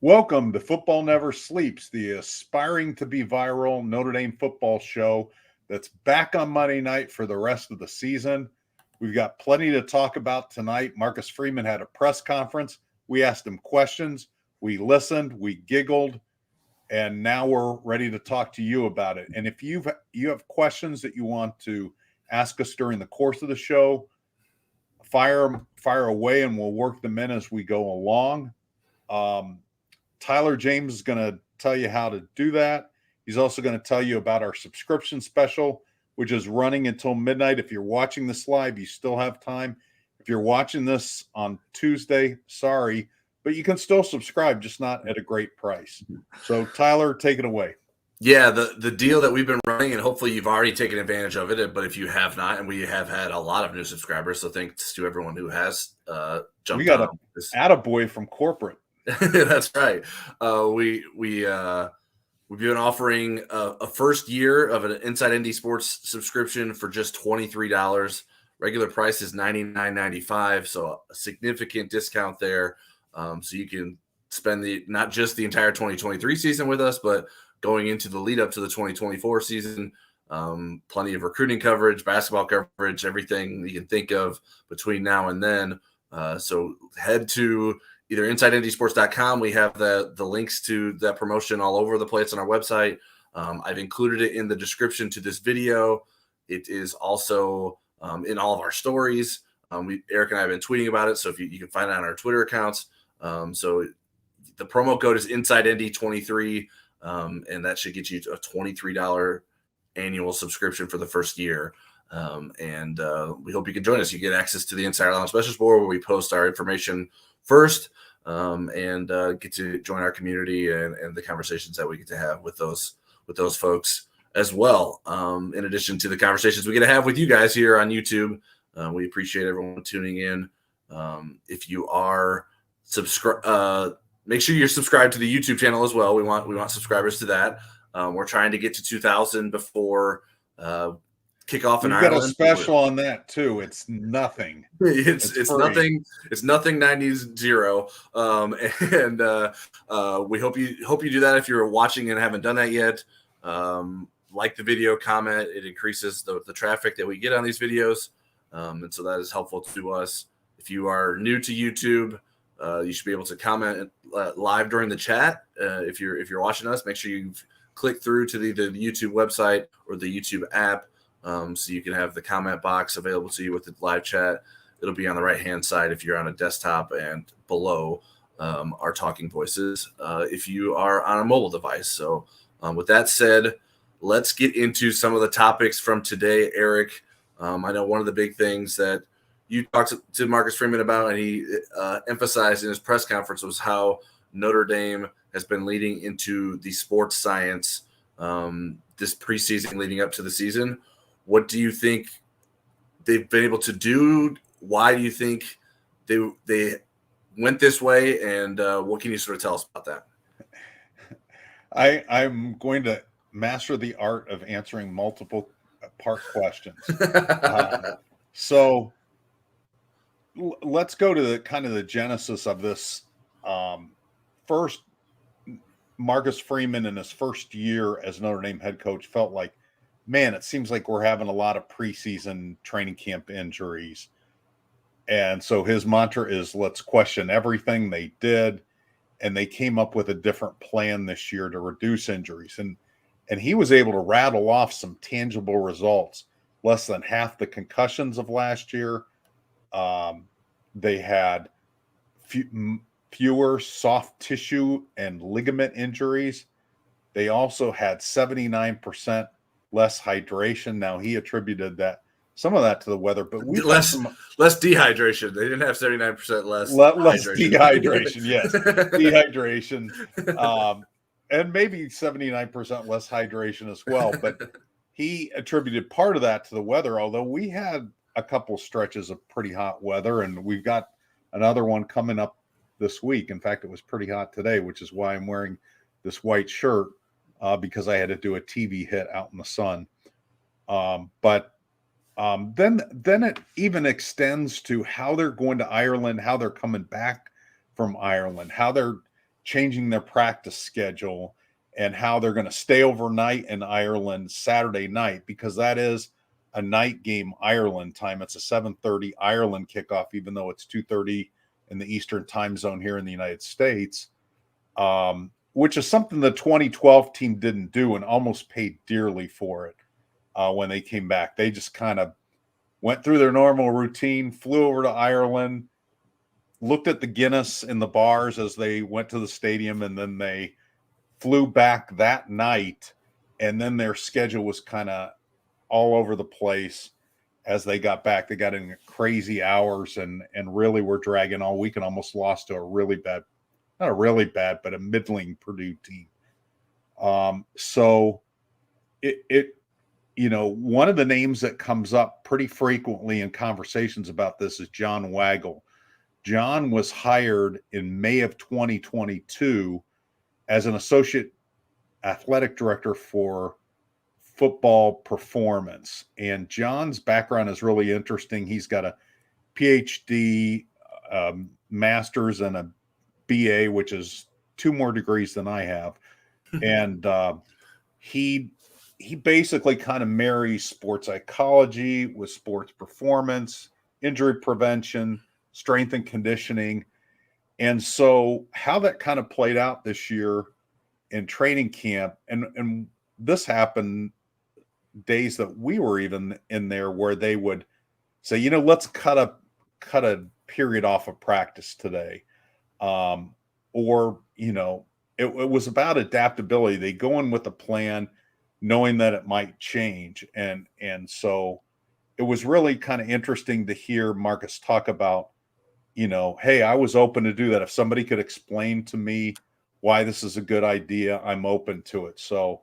Welcome to Football Never Sleeps, the aspiring to be viral Notre Dame football show that's back on Monday night for the rest of the season. We've got plenty to talk about tonight. Marcus Freeman had a press conference. We asked him questions. We listened. We giggled. And now we're ready to talk to you about it. And if you have questions that you want to ask us during the course of the show, fire away and we'll work them in as we go along. Tyler James is going to tell you how to do that. He's also going to tell you about our subscription special, which is running until midnight. If you're watching this live, you still have time. If you're watching this on Tuesday, sorry, but you can still subscribe, just not at a great price. So, Tyler, take it away. Yeah, the deal that we've been running, and hopefully you've already taken advantage of it, but if you have not, and we have had a lot of new subscribers, so thanks to everyone who has jumped on. We got an attaboy from corporate. That's right. We've been offering a first year of an Inside ND Sports subscription for just $23. Regular price is $99.95, so a significant discount there. So you can spend not just the entire 2023 season with us, but going into the lead up to the 2024 season. Plenty of recruiting coverage, basketball coverage, everything you can think of between now and then. So head to either InsideNDSports.com. We have the links to that promotion all over the place on our website. I've included it in the description to this video. It is also in all of our stories. Eric and I have been tweeting about it, so if you can find it on our Twitter accounts. So the promo code is InsideND23, and that should get you a $23 annual subscription for the first year. And we hope you can join us. You get access to the Insider Lounge Specials Board where we post our information first, and get to join our community and the conversations that we get to have with those folks as well. In addition to the conversations we get to have with you guys here on YouTube, we appreciate everyone tuning in. If you are make sure you're subscribed to the YouTube channel as well. We want subscribers to that. We're trying to get to 2,000 before kickoff in Ireland. We've got a special on that too. It's nothing. It's nothing. It's nothing 90s zero. And we hope you do that if you're watching and haven't done that yet. Like the video, comment. It increases the traffic that we get on these videos, and so that is helpful to us. If you are new to YouTube, you should be able to comment live during the chat. If you're watching us, make sure you click through to the YouTube website or the YouTube app. So you can have the comment box available to you with the live chat. It'll be on the right-hand side if you're on a desktop, and below our talking voices if you are on a mobile device. So with that said, let's get into some of the topics from today, Eric. I know one of the big things that you talked to Marcus Freeman about, and he emphasized in his press conference, was how Notre Dame has been leading into the sports science this preseason leading up to the season. What do you think they've been able to do? Why do you think they went this way? And what can you sort of tell us about that? I'm going to master the art of answering multiple part questions. So let's go to the genesis of this. First, Marcus Freeman in his first year as Notre Dame head coach felt like, man, it seems like we're having a lot of preseason training camp injuries. And so his mantra is, let's question everything they did. And they came up with a different plan this year to reduce injuries. And he was able to rattle off some tangible results. Less than half the concussions of last year. They had fewer soft tissue and ligament injuries. They also had 79% less hydration. Now, he attributed some of that to the weather, but less dehydration. They didn't have 79% less dehydration. Yes, dehydration, and maybe 79% less hydration as well. But he attributed part of that to the weather, although we had a couple stretches of pretty hot weather, and we've got another one coming up this week. In fact, it was pretty hot today, which is why I'm wearing this white shirt, because I had to do a TV hit out in the sun. But then it even extends to how they're going to Ireland, how they're coming back from Ireland, how they're changing their practice schedule and how they're going to stay overnight in Ireland Saturday night, because that is a night game Ireland time. It's a 7:30 Ireland kickoff, even though it's 2:30 in the Eastern time zone here in the United States, which is something the 2012 team didn't do and almost paid dearly for it when they came back. They just kind of went through their normal routine, flew over to Ireland, looked at the Guinness in the bars as they went to the stadium, and then they flew back that night. And then their schedule was kind of all over the place as they got back. They got in crazy hours and really were dragging all week and almost lost to a really bad, not a really bad, but a middling Purdue team. So it one of the names that comes up pretty frequently in conversations about this is John Waggle. John was hired in May of 2022 as an associate athletic director for football performance. And John's background is really interesting. He's got a PhD, master's, and a BA, which is 2 more degrees than I have. And he basically kind of marries sports psychology with sports performance, injury prevention, strength and conditioning. And so how that kind of played out this year in training camp, and this happened days that we were even in there, where they would say, let's cut a period off of practice today. Or, it was about adaptability. They go in with a plan, knowing that it might change. And so it was really kind of interesting to hear Marcus talk about, hey, I was open to do that. If somebody could explain to me why this is a good idea, I'm open to it. So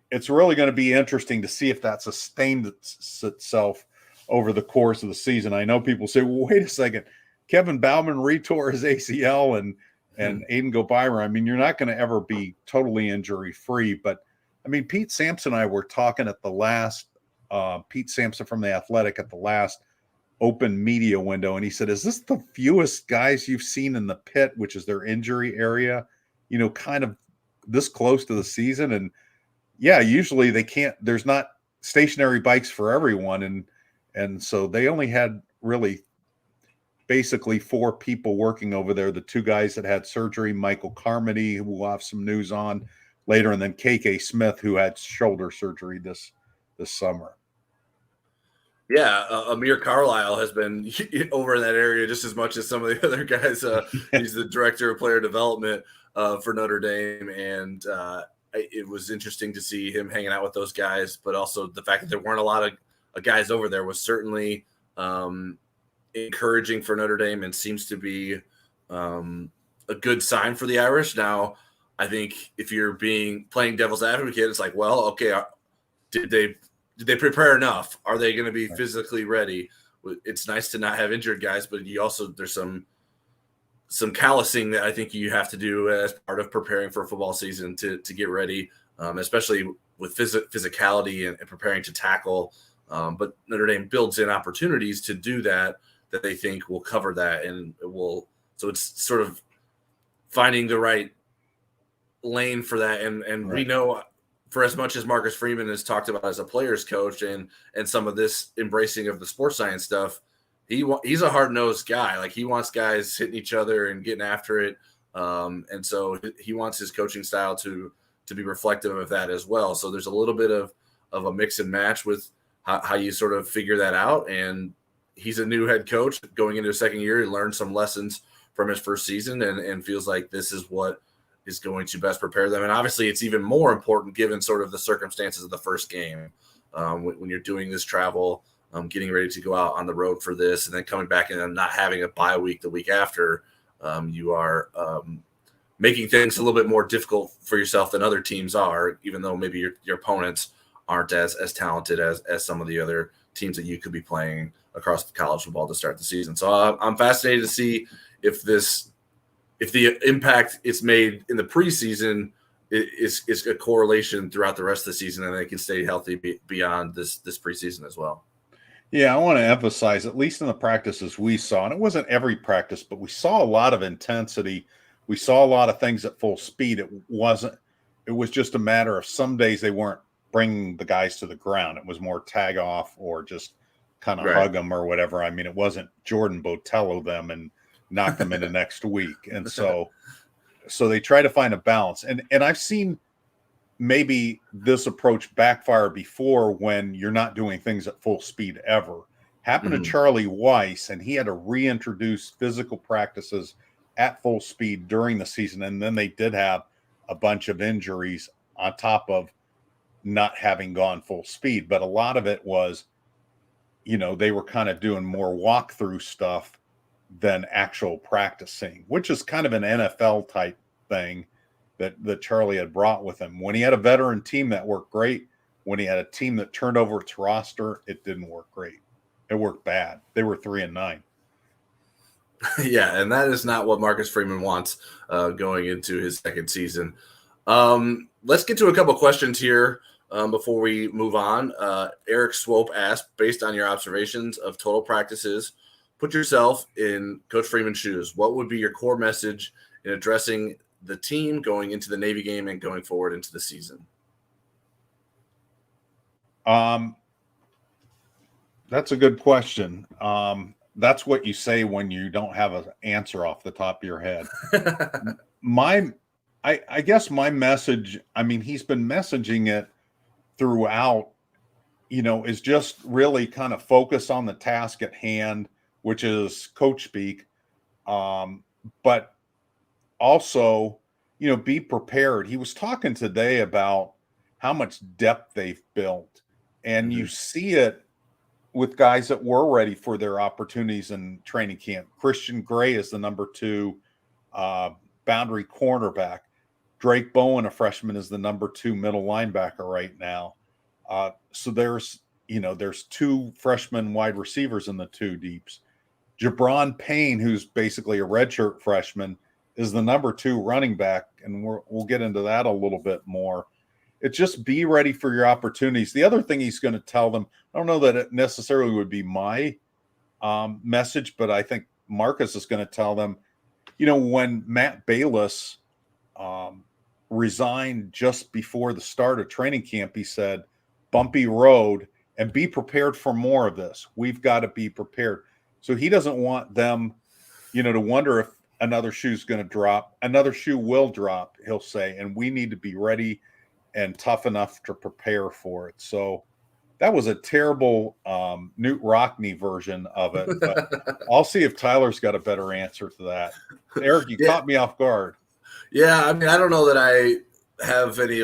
it's really going to be interesting to see if that sustained itself over the course of the season. I know people say, well, wait a second, Kevin Bauman retore his ACL and Aiden Gobirer. I mean, you're not going to ever be totally injury free, but I mean, Pete Sampson and I were talking at the last, Pete Sampson from The Athletic at the last open media window, and he said, is this the fewest guys you've seen in the pit, which is their injury area, kind of this close to the season? And yeah, usually there's not stationary bikes for everyone. And so they only had really basically 4 people working over there. The 2 guys that had surgery, Michael Carmody, who we'll have some news on later, and then KK Smith, who had shoulder surgery this summer. Yeah, Amir Carlisle has been over in that area just as much as some of the other guys. He's the director of player development for Notre Dame, and it was interesting to see him hanging out with those guys, but also the fact that there weren't a lot of guys over there was certainly encouraging for Notre Dame, and seems to be a good sign for the Irish. Now, I think if you're playing devil's advocate, it's like, well, okay, did they prepare enough? Are they going to be physically ready? It's nice to not have injured guys, but there's some callousing that I think you have to do as part of preparing for a football season to get ready, especially with physicality and preparing to tackle. But Notre Dame builds in opportunities to do that they think will cover that, and so it's sort of finding the right lane for that. And right. We know, for as much as Marcus Freeman has talked about as a player's coach and some of this embracing of the sports science stuff, he's a hard-nosed guy. Like, he wants guys hitting each other and getting after it. And so he wants his coaching style to be reflective of that as well. So there's a little bit of a mix and match with how you sort of figure that out. And he's a new head coach going into his second year. He learned some lessons from his first season and feels like this is what is going to best prepare them. And obviously it's even more important given sort of the circumstances of the first game. When you're doing this travel, getting ready to go out on the road for this, and then coming back and not having a bye week the week after, you are making things a little bit more difficult for yourself than other teams are, even though maybe your opponents aren't as talented as some of the other teams that you could be playing across the college football to start the season. So I'm fascinated to see if the impact it's made in the preseason is a correlation throughout the rest of the season, and they can stay healthy beyond this preseason as well. Yeah, I want to emphasize, at least in the practices we saw, and it wasn't every practice, but we saw a lot of intensity we saw a lot of things at full speed. It was just a matter of some days they weren't bringing the guys to the ground. It was more tag off or just kind of hug them or whatever. I mean, it wasn't Jordan Botello them and knock them into next week. And so they try to find a balance. And I've seen maybe this approach backfire before when you're not doing things at full speed ever. Happened to Charlie Weiss, and he had to reintroduce physical practices at full speed during the season. And then they did have a bunch of injuries on top of not having gone full speed. But a lot of it was, they were kind of doing more walkthrough stuff than actual practicing, which is kind of an NFL type thing that Charlie had brought with him. When he had a veteran team, that worked great. When he had a team that turned over its roster, it didn't work great. It worked bad. They were 3-9. Yeah, and that is not what Marcus Freeman wants going into his second season. Let's get to a couple questions here before we move on. Eric Swope asked, based on your observations of total practices, put yourself in Coach Freeman's shoes. What would be your core message in addressing the team going into the Navy game and going forward into the season? That's a good question. That's what you say when you don't have an answer off the top of your head. I guess my message, he's been messaging it throughout, is just really kind of focus on the task at hand, which is coach speak. But also, be prepared. He was talking today about how much depth they've built, and you see it with guys that were ready for their opportunities in training camp. Christian Gray is the number 2 boundary cornerback. Drake Bowen, a freshman, is the number 2 middle linebacker right now. So there's 2 freshman wide receivers in the 2 deeps. Jabron Payne, who's basically a redshirt freshman, is the number 2 running back, and we'll get into that a little bit more. It's just be ready for your opportunities. The other thing he's going to tell them, I don't know that it necessarily would be my message, but I think Marcus is going to tell them, when Matt Bayless resigned just before the start of training camp, he said, bumpy road, and be prepared for more of this. We've got to be prepared. So he doesn't want them, to wonder if another shoe's going to drop. Another shoe will drop, he'll say, and we need to be ready and tough enough to prepare for it. So that was a terrible Newt Rockney version of it. But I'll see if Tyler's got a better answer to that. Eric, you caught me off guard. Yeah, I don't know that I have any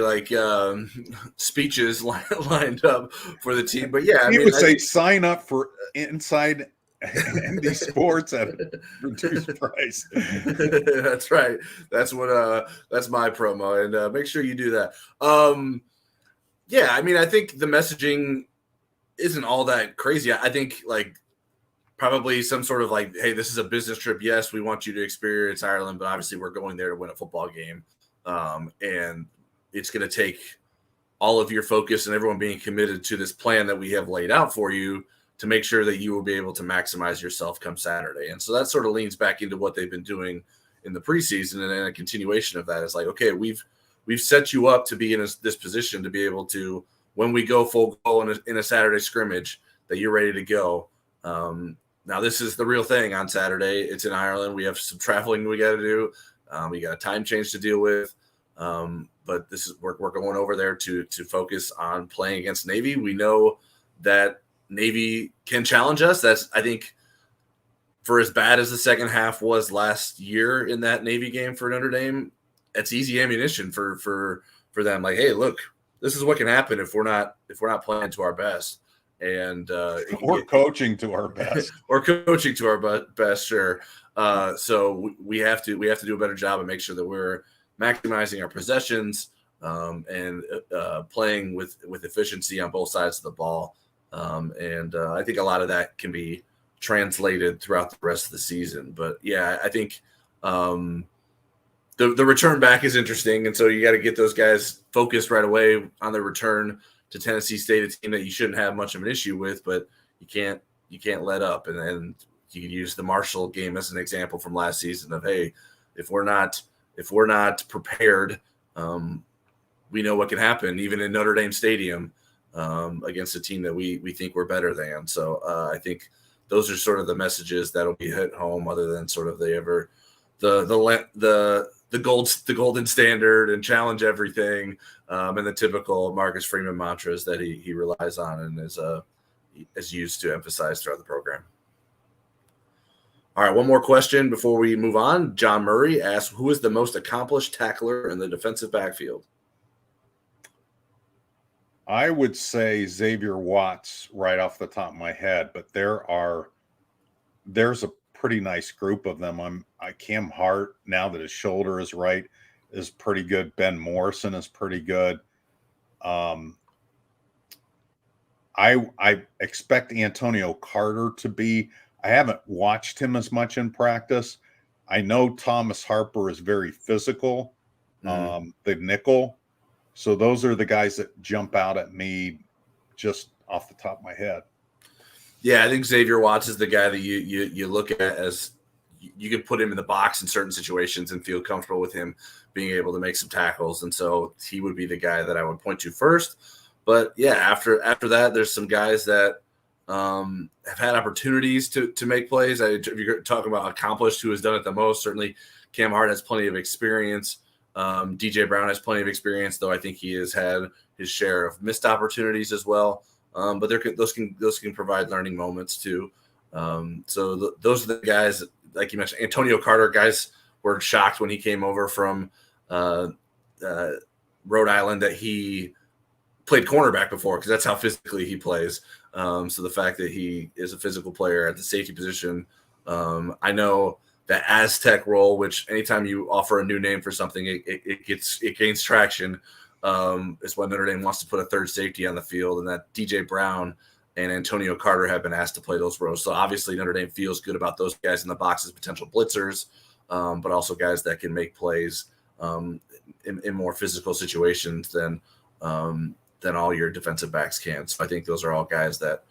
speeches lined up for the team, but yeah, he would say sign up for Inside ND Sports at a reduced price. That's right. That's what that's my promo, and make sure you do that. Yeah, I think the messaging isn't all that crazy. I think probably some sort of hey, this is a business trip. Yes, we want you to experience Ireland, but obviously we're going there to win a football game. And it's going to take all of your focus and everyone being committed to this plan that we have laid out for you to make sure that you will be able to maximize yourself come Saturday. And so that sort of leans back into what they've been doing in the preseason, and then a continuation of that is okay, we've set you up to be in this position to be able to, when we go full goal in a Saturday scrimmage, that you're ready to go. Now this is the real thing on Saturday. It's in Ireland. We have some traveling we got to do. We got a time change to deal with. But we're going over there to focus on playing against Navy. We know that Navy can challenge us. That's, I think, for as bad as the second half was last year in that Navy game for Notre Dame, it's easy ammunition for them. Hey, look, this is what can happen if we're not playing to our best. And or coaching to our best. Or coaching to our best, sure. So we have to do a better job and make sure that we're maximizing our possessions and playing with efficiency on both sides of the ball. And I think a lot of that can be translated throughout the rest of the season. But yeah, I think the return back is interesting, and so you got to get those guys focused right away on their return to Tennessee State, a team that you shouldn't have much of an issue with, but you can't let up. And you can use the Marshall game as an example from last season of, hey, if we're not prepared, we know what can happen even in Notre Dame Stadium against a team that we think we're better than. So I think those are sort of the messages that'll be hit home, other than sort of the golden standard and challenge everything, and the typical Marcus Freeman mantras that he relies on and is used to emphasize throughout the program. All right, one more question before we move on. John Murray asks, who is the most accomplished tackler in the defensive backfield? I would say Xavier Watts right off the top of my head, but there's a pretty nice group of them. Cam Hart, now that his shoulder is right, is pretty good. Ben Morrison is pretty good. I expect Antonio Carter to be. I haven't watched him as much in practice. I know Thomas Harper is very physical, the nickel. So those are the guys that jump out at me just off the top of my head. Yeah, I think Xavier Watts is the guy that you look at as you could put him in the box in certain situations and feel comfortable with him being able to make some tackles. And so he would be the guy that I would point to first. But yeah, after that, there's some guys that have had opportunities to make plays. If you're talking about accomplished, who has done it the most, certainly Cam Hart has plenty of experience. DJ Brown has plenty of experience, though I think he has had his share of missed opportunities as well. But those can provide learning moments too. So those are the guys, like you mentioned, Antonio Carter. Guys were shocked when he came over from Rhode Island that he played cornerback before, because that's how physically he plays. So the fact that he is a physical player at the safety position, I know that Aztec role, which anytime you offer a new name for something, it gains traction. Is when Notre Dame wants to put a third safety on the field, and that DJ Brown and Antonio Carter have been asked to play those roles. So obviously Notre Dame feels good about those guys in the box as potential blitzers, but also guys that can make plays in more physical situations than all your defensive backs can. So I think those are all guys that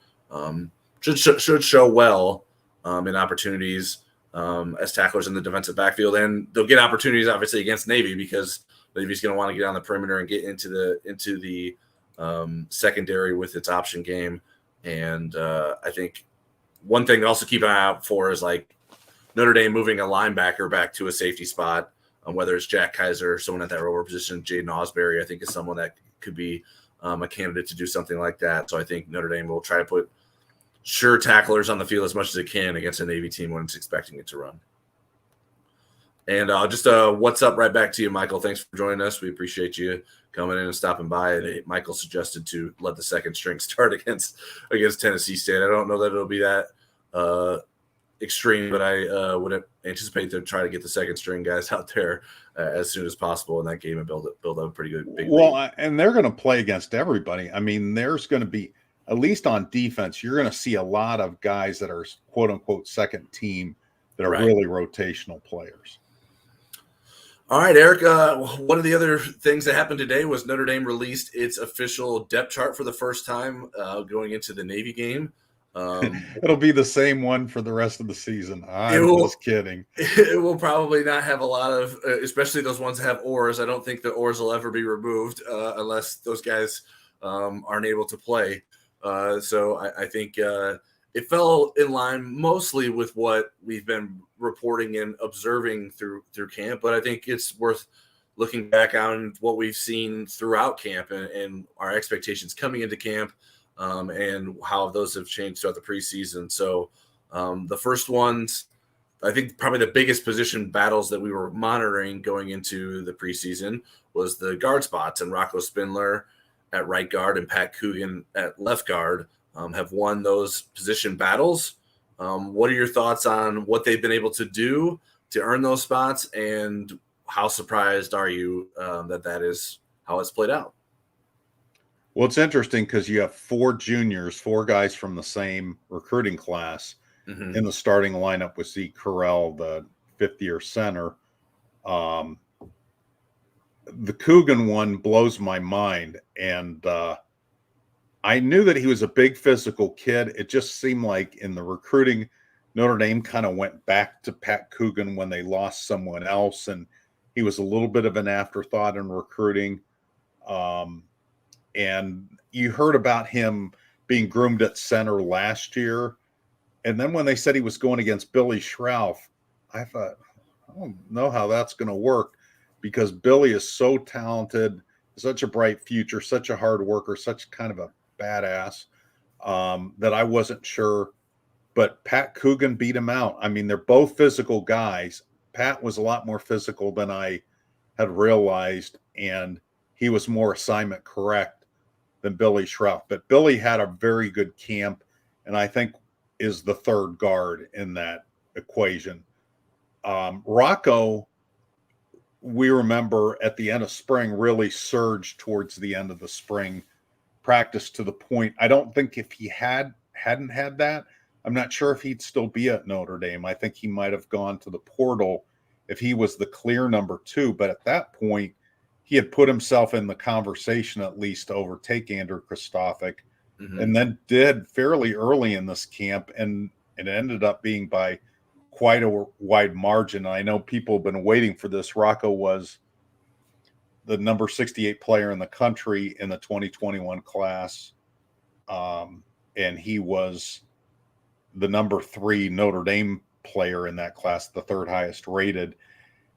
should show well in opportunities as tacklers in the defensive backfield, and they'll get opportunities obviously against Navy, because Navy's going to want to get on the perimeter and get into the secondary with its option game. And I think one thing to also keep an eye out for is like Notre Dame moving a linebacker back to a safety spot, whether it's Jack Kaiser or someone at that rover position. Jaden Osbury, I think, is someone that could be a candidate to do something like that. So I think Notre Dame will try to put sure tacklers on the field as much as it can against a Navy team when it's expecting it to run. And just what's up right back to you, Michael. Thanks for joining us. We appreciate you coming in and stopping by. And Michael suggested to let the second string start against Tennessee State. I don't know that it'll be that extreme, but I would anticipate to try to get the second string guys out there as soon as possible in that game and build up a pretty good big lead. And they're going to play against everybody. I mean, there's going to be, at least on defense, you're going to see a lot of guys that are quote unquote second team that are really rotational players. All right, Eric, one of the other things that happened today was Notre Dame released its official depth chart for the first time going into the Navy game. It'll be the same one for the rest of the season. I'm just kidding. It will probably not have a lot of, especially those ones that have oars. I don't think the oars will ever be removed unless those guys aren't able to play. So I think it fell in line mostly with what we've been reporting and observing through camp, but I think it's worth looking back on what we've seen throughout camp and our expectations coming into camp, and how those have changed throughout the preseason. So the first ones, I think probably the biggest position battles that we were monitoring going into the preseason was the guard spots, and Rocco Spindler at right guard and Pat Coogan at left guard have won those position battles. What are your thoughts on what they've been able to do to earn those spots, and how surprised are you that is how it's played out? Well, it's interesting because you have four guys from the same recruiting class in the starting lineup with Zeke Correll, the fifth-year center. The Coogan one blows my mind, and I knew that he was a big physical kid. It just seemed like in the recruiting, Notre Dame kind of went back to Pat Coogan when they lost someone else, and he was a little bit of an afterthought in recruiting. And you heard about him being groomed at center last year. And then when they said he was going against Billy Schrauff, I thought, I don't know how that's going to work, because Billy is so talented, such a bright future, such a hard worker, such kind of a badass, that I wasn't sure. But Pat Coogan beat him out. I mean, they're both physical guys. Pat was a lot more physical than I had realized, and he was more assignment correct than Billy Schrauff. But Billy had a very good camp, and I think is the third guard in that equation. Rocco, we remember at the end of spring, really surged towards the end of the spring practice to the point, I don't think if he hadn't had that, I'm not sure if he'd still be at Notre Dame. I think he might have gone to the portal if he was the clear number 2. But at that point, he had put himself in the conversation at least to overtake Andrew Kristofic, and then did fairly early in this camp, and it ended up being by quite a wide margin. I know people have been waiting for this. Rocco was the number 68 player in the country in the 2021 class, and he was the number 3 Notre Dame player in that class, the third highest rated.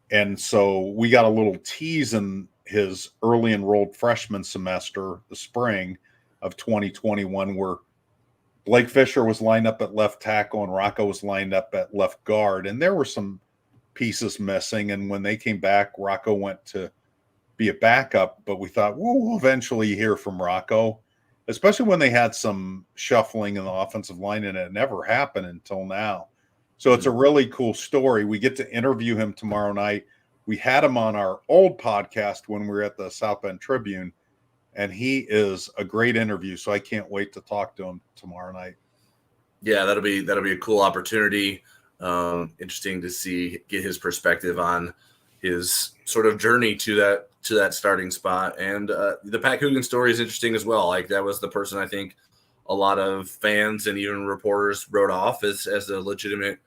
And so we got a little tease in his early enrolled freshman semester, the spring of 2021, where Blake Fisher was lined up at left tackle and Rocco was lined up at left guard. And there were some pieces missing. And when they came back, Rocco went to be a backup, but we thought, we'll eventually hear from Rocco, especially when they had some shuffling in the offensive line, and it never happened until now. So it's a really cool story. We get to interview him tomorrow night. We had him on our old podcast when we were at the South Bend Tribune, and he is a great interview. So I can't wait to talk to him tomorrow night. Yeah, that'll be a cool opportunity. Interesting to get his perspective on his sort of journey to that starting spot. And the Pat Coogan story is interesting as well. Like, that was the person I think a lot of fans and even reporters wrote off as a legitimate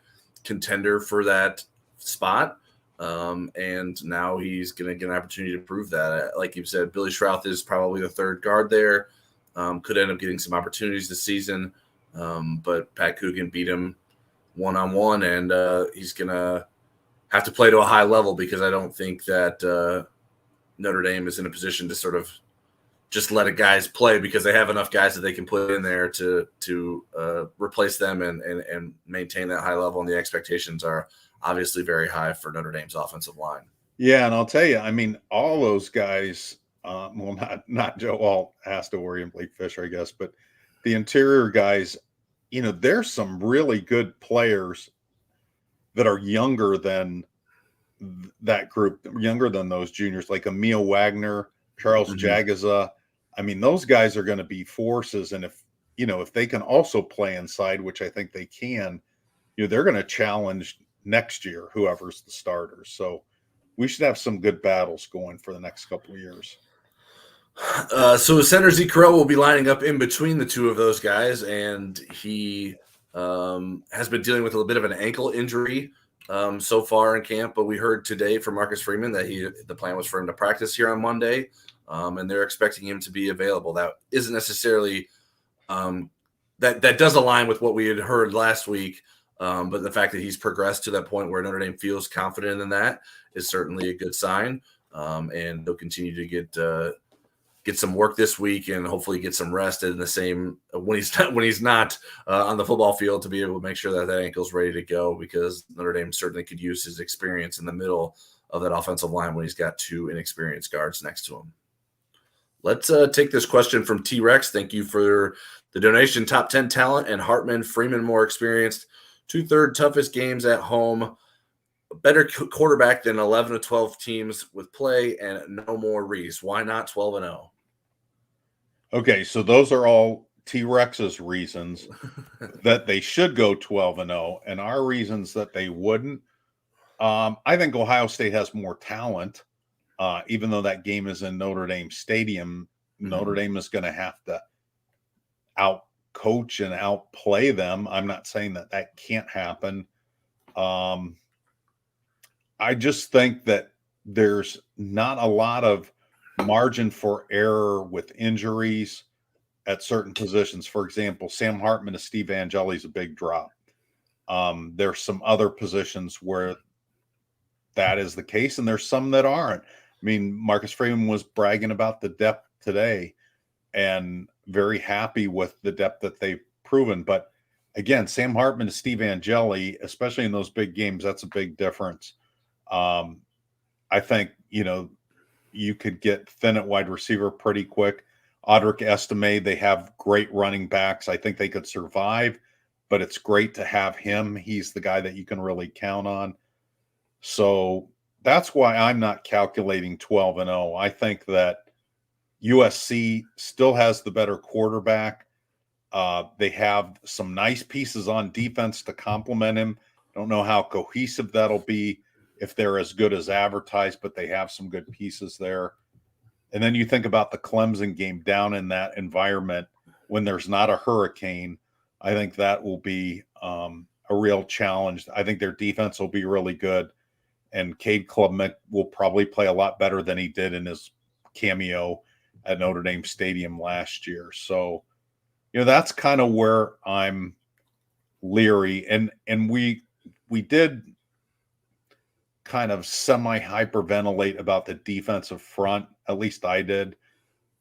contender for that spot. And now he's going to get an opportunity to prove that. Like you said, Billy Schrauff is probably the third guard there. Could end up getting some opportunities this season. But Pat Coogan beat him one-on-one, and he's going to have to play to a high level, because I don't think that Notre Dame is in a position to sort of just let a guys play, because they have enough guys that they can put in there to replace them and maintain that high level. And the expectations are obviously very high for Notre Dame's offensive line. Yeah, and I'll tell you, I mean, all those guys, well, not Joe Alt, Hastaway and Blake Fisher, I guess, but the interior guys, you know, there's some really good players that are younger than that group, younger than those juniors, like Emil Wagner, Charles Jagaza. I mean, those guys are going to be forces. And if they can also play inside, which I think they can, they're going to challenge next year, whoever's the starters. So we should have some good battles going for the next couple of years. So center Zeke Correll will be lining up in between the two of those guys, and he has been dealing with a little bit of an ankle injury so far in camp. But we heard today from Marcus Freeman that the plan was for him to practice here on Monday, and they're expecting him to be available. That isn't necessarily that does align with what we had heard last week, but the fact that he's progressed to that point where Notre Dame feels confident in that is certainly a good sign, and they'll continue to get some work this week and hopefully get some rest in the same when he's not on the football field, to be able to make sure that ankle's ready to go, because Notre Dame certainly could use his experience in the middle of that offensive line when he's got two inexperienced guards next to him. Let's take this question from T-Rex. Thank you for the donation. Top 10 talent and Hartman, Freeman more experienced. 2/3 toughest games at home. Better quarterback than 11 to 12 teams with play, and no more Reese. Why not 12-0? Okay, so those are all T-Rex's reasons that they should go 12-0, and our reasons that they wouldn't. I think Ohio State has more talent, even though that game is in Notre Dame Stadium. Notre Dame is going to have to coach and outplay them. I'm not saying that that can't happen. I just think that there's not a lot of margin for error with injuries at certain positions. For example, Sam Hartman to Steve Angeli is a big drop. There's some other positions where that is the case, and there's some that aren't. I mean, Marcus Freeman was bragging about the depth today and very happy with the depth that they've proven. But again, Sam Hartman to Steve Angeli, especially in those big games, that's a big difference. I think, you could get thin at wide receiver pretty quick. Audric Estime, they have great running backs. I think they could survive, but it's great to have him. He's the guy that you can really count on. So that's why I'm not calculating 12-0. I think that USC still has the better quarterback. They have some nice pieces on defense to complement him. Don't know how cohesive that'll be if they're as good as advertised, but they have some good pieces there. And then you think about the Clemson game down in that environment when there's not a hurricane. I think that will be a real challenge. I think their defense will be really good. And Cade Klubnik will probably play a lot better than he did in his cameo at Notre Dame Stadium last year. So, that's kind of where I'm leery. And we did kind of semi-hyperventilate about the defensive front. At least I did.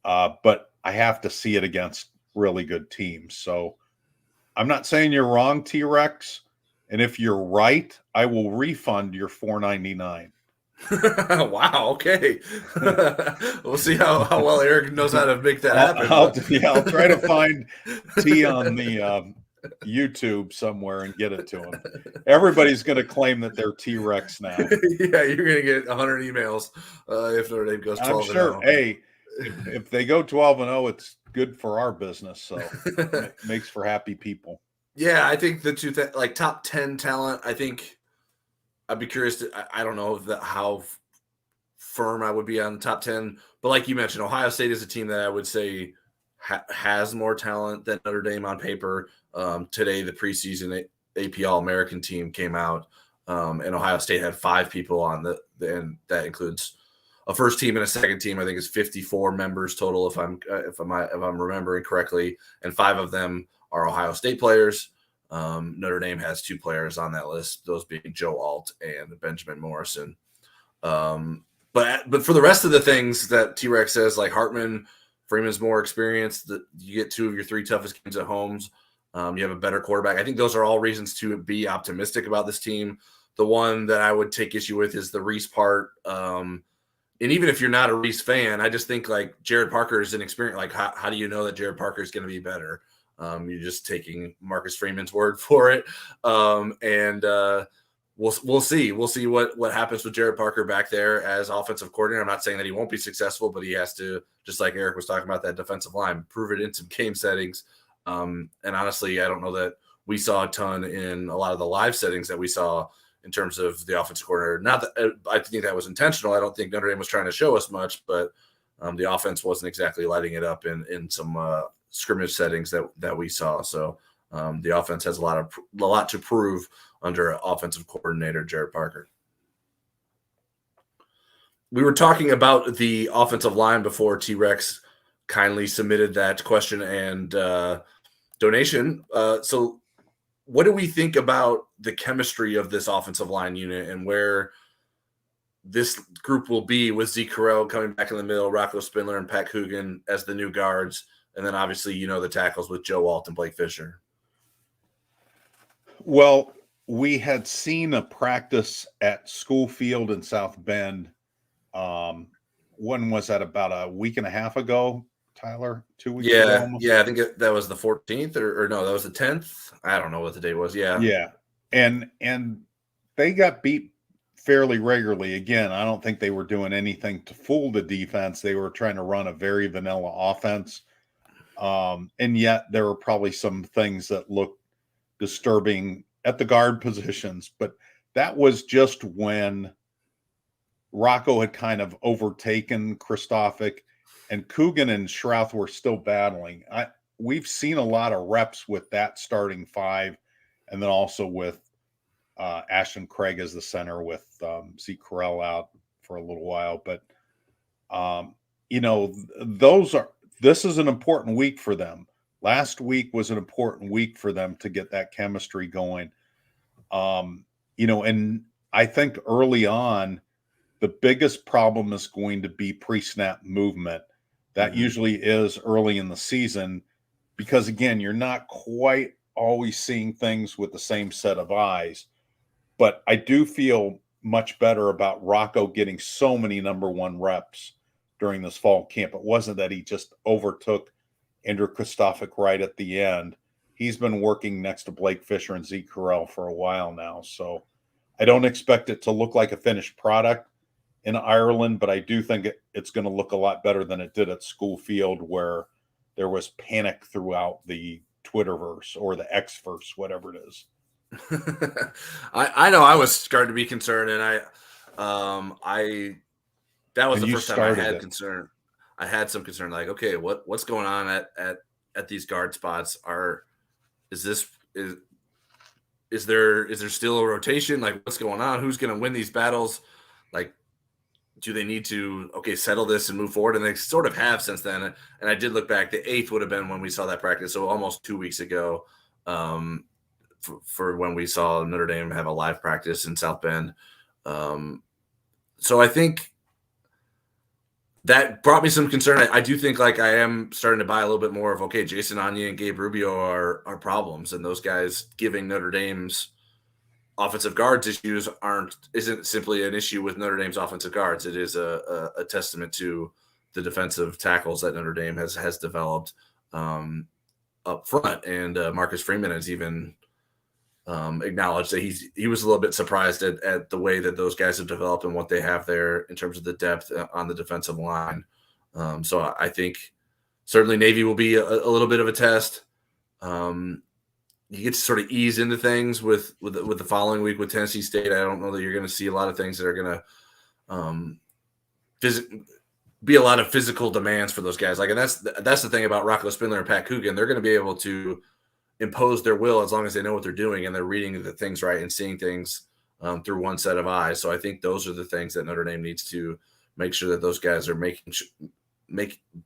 But I have to see it against really good teams. So I'm not saying you're wrong, T-Rex. And if you're right, I will refund your $4.99. Wow. Okay. We'll see how well Eric knows how to make that happen. I'll try to find T on the YouTube somewhere and get it to him. Everybody's going to claim that they're T-Rex now. Yeah, you're going to get 100 emails if Notre Dame goes 12-0. I'm sure. Hey, if they go 12-0, it's good for our business. So it makes for happy people. Yeah, I think the two like top 10 talent. I think I'd be curious. I don't know how firm I would be on the top 10, but like you mentioned, Ohio State is a team that I would say has more talent than Notre Dame on paper. Today, the preseason AP All-American team came out, and Ohio State had 5 people on and that includes a first team and a second team. I think it's 54 members total, if I'm remembering correctly, and 5 of them are Ohio State players. Notre Dame has 2 players on that list, those being Joe Alt and Benjamin Morrison. But for the rest of the things that T-Rex says, like Hartman, Freeman's more experienced. You get 2 of your 3 toughest games at homes. You have a better quarterback. I think those are all reasons to be optimistic about this team. The one that I would take issue with is the Reese part. And even if you're not a Reese fan, I just think like Jared Parker is an experience. Like, how do you know that Jared Parker is going to be better? You're just taking Marcus Freeman's word for it. We'll see. We'll see what happens with Jared Parker back there as offensive coordinator. I'm not saying that he won't be successful, but he has to, just like Eric was talking about, that defensive line, prove it in some game settings. And honestly, I don't know that we saw a ton in a lot of the live settings that we saw in terms of the offensive coordinator. Not that I think that was intentional. I don't think Notre Dame was trying to show us much, but the offense wasn't exactly lighting it up in some scrimmage settings that we saw. So the offense has a lot to prove under offensive coordinator Jared Parker. We were talking about the offensive line before T-Rex kindly submitted that question and donation. So what do we think about the chemistry of this offensive line unit and where this group will be with Zeke Correll coming back in the middle, Rocco Spindler and Pat Coogan as the new guards, and then obviously the tackles with Joe Alt and Blake Fisher? Well, we had seen a practice at Schoolfield in South Bend. When was that? About a week and a half ago, Tyler? 2 weeks ago? Almost? Yeah. I think that was the 14th or no, that was the 10th. I don't know what the date was. Yeah. Yeah. And they got beat fairly regularly. Again, I don't think they were doing anything to fool the defense. They were trying to run a very vanilla offense. And yet there were probably some things that looked disturbing at the guard positions, but that was just when Rocco had kind of overtaken Christophic, and Coogan and Schrouth were still battling. we've seen a lot of reps with that starting five, and then also with Ashton Craig as the center with Zeke Correll out for a little while. But you know, this is an important week for them. Last week was an important week for them to get that chemistry going. You know, and I think early on, the biggest problem is going to be pre-snap movement. That usually is early in the season because, again, you're not quite always seeing things with the same set of eyes. But I do feel much better about Rocco getting so many number one reps during this fall camp. It wasn't that he just overtook Andrew Kristofic right at the end. He's been working next to Blake Fisher and Zeke Correll for a while now. So I don't expect it to look like a finished product in Ireland, but I do think it's going to look a lot better than it did at Schoolfield, where there was panic throughout the Twitterverse or the Xverse, whatever it is. I know I was starting to be concerned, and that was the first time I had concern. I had some concern, like, okay, what's going on at these guard spots? Is there still a rotation? Like, what's going on? Who's going to win these battles? Like, do they need to settle this and move forward? And they sort of have since then. And I did look back. The 8th would have been when we saw that practice, so almost 2 weeks ago. For when we saw Notre Dame have a live practice in South Bend. So I think that brought me some concern. I do think, like, I am starting to buy a little bit more of, Jason Anya and Gabe Rubio are problems, and those guys giving Notre Dame's offensive guards issues isn't simply an issue with Notre Dame's offensive guards. It is a testament to the defensive tackles that Notre Dame has developed up front. And Marcus Freeman has even acknowledged that he was a little bit surprised at the way that those guys have developed and what they have there in terms of the depth on the defensive line. So I think certainly Navy will be a little bit of a test. You get to sort of ease into things with the following week with Tennessee State. I don't know that you're going to see a lot of things that are going to be a lot of physical demands for those guys. Like, and that's the thing about Rocco Spindler and Pat Coogan. They're going to be able to impose their will as long as they know what they're doing and they're reading the things right and seeing things through one set of eyes. So I think those are the things that Notre Dame needs to make sure that those guys are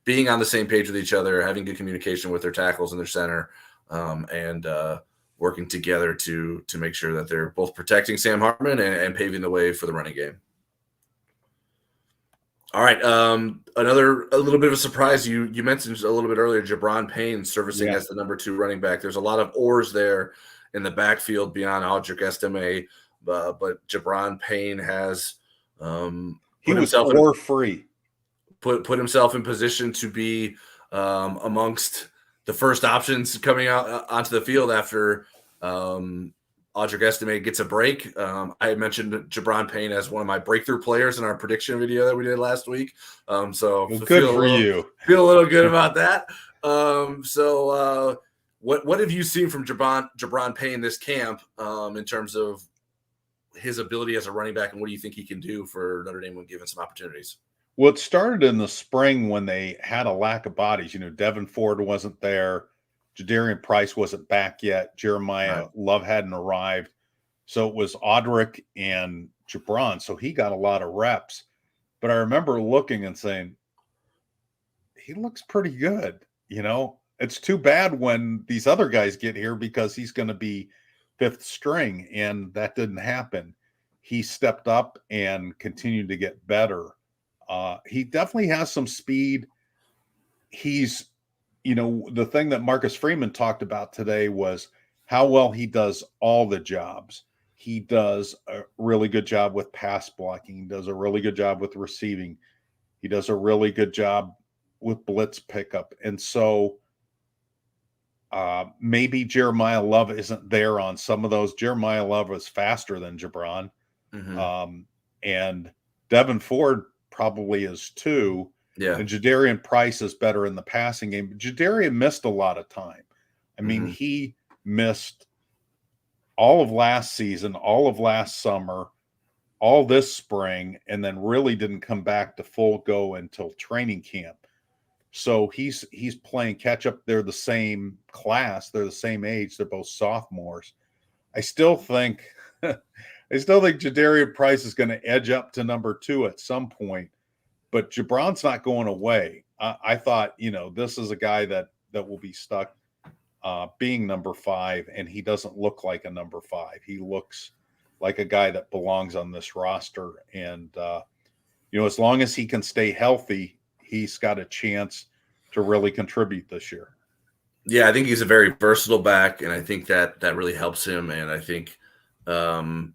being on the same page with each other, having good communication with their tackles and their center, and working together to make sure that they're both protecting Sam Hartman and paving the way for the running game. All right. A little bit of a surprise. You mentioned a little bit earlier, Jabron Payne servicing as the number 2 running back. There's a lot of oars there in the backfield beyond Audric Estime, but Jabron Payne has he was oar-free. Put himself in position to be amongst the first options coming out onto the field after Audric Estime gets a break. I mentioned Jabron Payne as one of my breakthrough players in our prediction video that we did last week. So well, good for you. Feel a little good about that. What have you seen from Jabron Payne this camp in terms of his ability as a running back, and what do you think he can do for Notre Dame when given some opportunities? Well, it started in the spring when they had a lack of bodies. You know, Devin Ford wasn't there. Jadarian Price wasn't back yet. Jeremiah Love hadn't arrived. So it was Audric and Jabron. So he got a lot of reps. But I remember looking and saying, he looks pretty good. You know, it's too bad when these other guys get here because he's going to be 5th string. And that didn't happen. He stepped up and continued to get better. He definitely has some speed. He's, you know, the thing that Marcus Freeman talked about today was how well he does all the jobs. He does a really good job with pass blocking. He does a really good job with receiving. He does a really good job with blitz pickup. And so maybe Jeremiah Love isn't there on some of those. Jeremiah Love was faster than Jabron. And Devin Ford probably is too. Yeah. And Jadarian Price is better in the passing game. But Jadarian missed a lot of time. I mean, he missed all of last season, all of last summer, all this spring, and then really didn't come back to full go until training camp. So he's playing catch up. They're the same class. They're the same age. They're both sophomores. I still think Jadarian Price is going to edge up to number 2 at some point, but Jabron's not going away. I thought, this is a guy that will be stuck being number 5, and he doesn't look like a number 5. He looks like a guy that belongs on this roster. And, as long as he can stay healthy, he's got a chance to really contribute this year. Yeah, I think he's a very versatile back, and I think that really helps him. And I think Dylan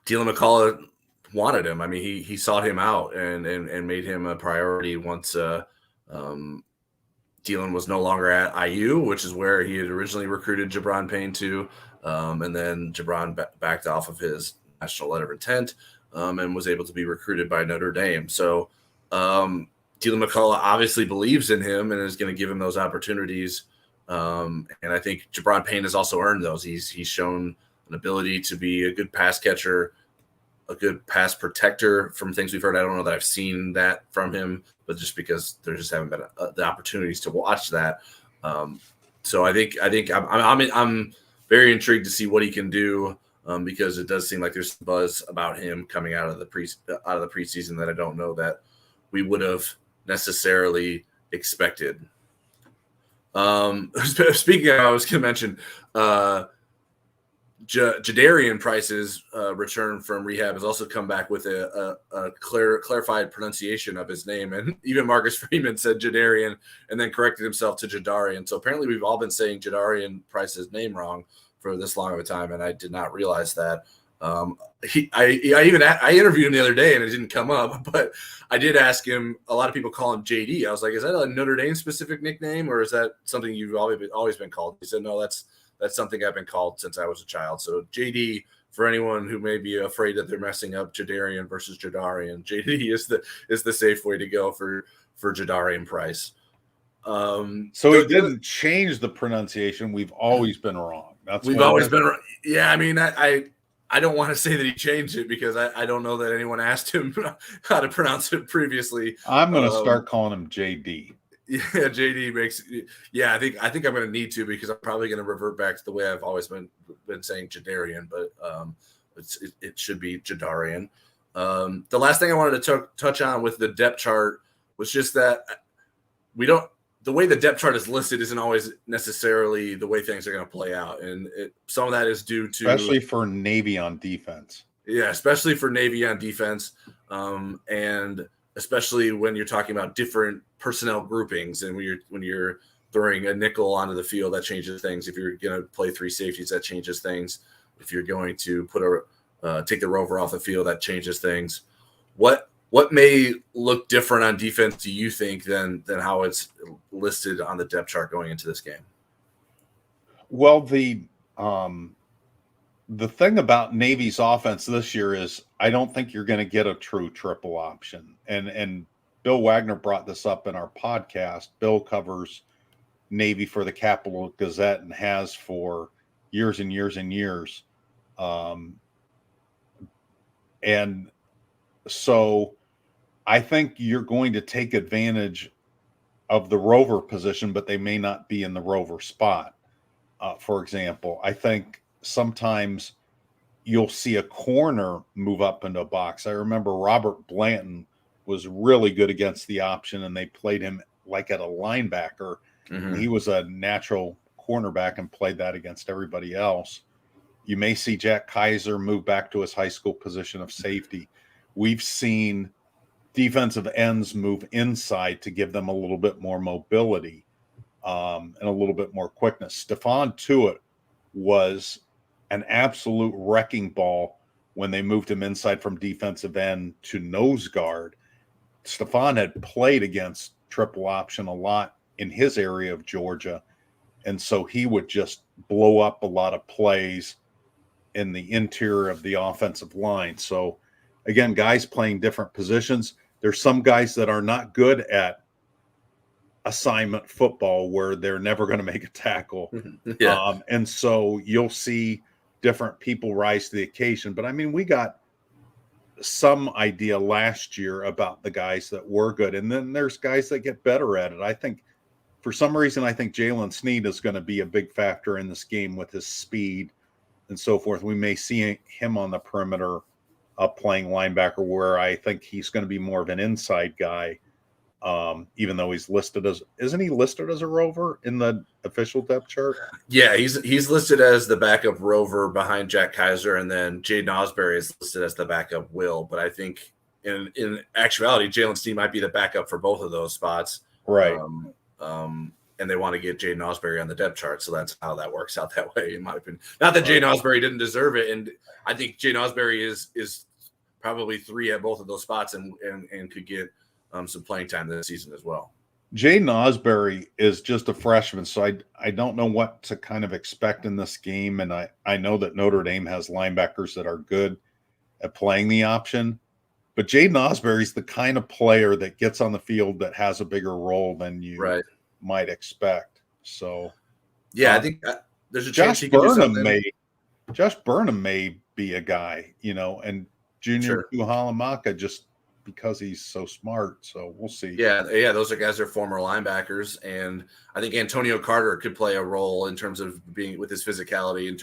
McCullough wanted him. I mean, he sought him out and made him a priority once Dylan was no longer at IU, which is where he had originally recruited Jabron Payne to. And then Jabron backed off of his national letter of intent and was able to be recruited by Notre Dame. So Dylan McCullough obviously believes in him and is going to give him those opportunities. And I think Jabron Payne has also earned those. He's shown an ability to be a good pass catcher, a good pass protector from things we've heard. I don't know that I've seen that from him, but just because there just haven't been the opportunities to watch that. So I think I'm very intrigued to see what he can do because it does seem like there's some buzz about him coming out of the preseason that I don't know that we would have necessarily expected. Speaking of, I was going to mention Jadarian Price's return from rehab has also come back with a clarified pronunciation of his name. And even Marcus Freeman said Jadarian and then corrected himself to Jadarian. So apparently we've all been saying Jadarian Price's name wrong for this long of a time, and I did not realize that. I interviewed him the other day and it didn't come up, but I did ask him. A lot of people call him JD. I was like, is that a Notre Dame specific nickname or is that something you've always been called? He said, no, that's something I've been called since I was a child. So JD, for anyone who may be afraid that they're messing up Jadarian versus Jadarian, JD is the safe way to go for Jadarian Price. So he didn't change the pronunciation. We've always been wrong. We've always been wrong. Yeah, I mean, I don't want to say that he changed it because I don't know that anyone asked him how to pronounce it previously. I'm going to start calling him JD. Yeah, JD makes. Yeah, I think I'm going to need to because I'm probably going to revert back to the way I've always been saying Jadarian, but it should be Jadarian. The last thing I wanted to touch on with the depth chart was just that the way the depth chart is listed isn't always necessarily the way things are going to play out. And some of that is due to... Especially for Navy on defense. Yeah, especially for Navy on defense. And especially when you're talking about different personnel groupings and when you're throwing a nickel onto the field, that changes things. If you're going to play 3 safeties, that changes things. If you're going to take the rover off the field, that changes things. What may look different on defense, do you think, than how it's listed on the depth chart going into this game? Well, the thing about Navy's offense this year is I don't think you're going to get a true triple option. And Bill Wagner brought this up in our podcast. Bill covers Navy for the Capital Gazette and has for years and years and years. And so I think you're going to take advantage of the rover position, but they may not be in the rover spot. For example, I think sometimes you'll see a corner move up into a box. I remember Robert Blanton was really good against the option, and they played him like at a linebacker. Mm-hmm. He was a natural cornerback and played that against everybody else. You may see Jack Kaiser move back to his high school position of safety. We've seen defensive ends move inside to give them a little bit more mobility and a little bit more quickness. Stephon Tuitt was an absolute wrecking ball when they moved him inside from defensive end to nose guard. Stephon had played against triple option a lot in his area of Georgia, and so he would just blow up a lot of plays in the interior of the offensive line. So again, guys playing different positions. There's some guys that are not good at assignment football where they're never going to make a tackle. Yeah. And so you'll see different people rise to the occasion. But I mean, we got some idea last year about the guys that were good. And then there's guys that get better at it. I think for some reason, I think Jalen Snead is going to be a big factor in this game with his speed and so forth. We may see him on the perimeter playing linebacker, where I think he's going to be more of an inside guy. Even though isn't he listed as a rover in the official depth chart? Yeah, he's listed as the backup rover behind Jack Kaiser, and then Jaden Osbury is listed as the backup will. But I think in actuality, Jalen Snead might be the backup for both of those spots. Right. And they want to get Jaden Osbury on the depth chart, so that's how that works out that way, in my opinion. Not that Jaden Osbury didn't deserve it, and I think Jaden Osbury is probably 3 at both of those spots and could get some playing time this season as well. Jaden Osbury is just a freshman, so I don't know what to kind of expect in this game, and I know that Notre Dame has linebackers that are good at playing the option, but Jaden Osbury is the kind of player that gets on the field that has a bigger role than you might expect. So, yeah, I think there's a chance he could do something. Josh Burnham may be a guy, and Junior Tuhalamaka just because he's so smart. So we'll see. Yeah, those are guys that are former linebackers, and I think Antonio Carter could play a role in terms of being with his physicality.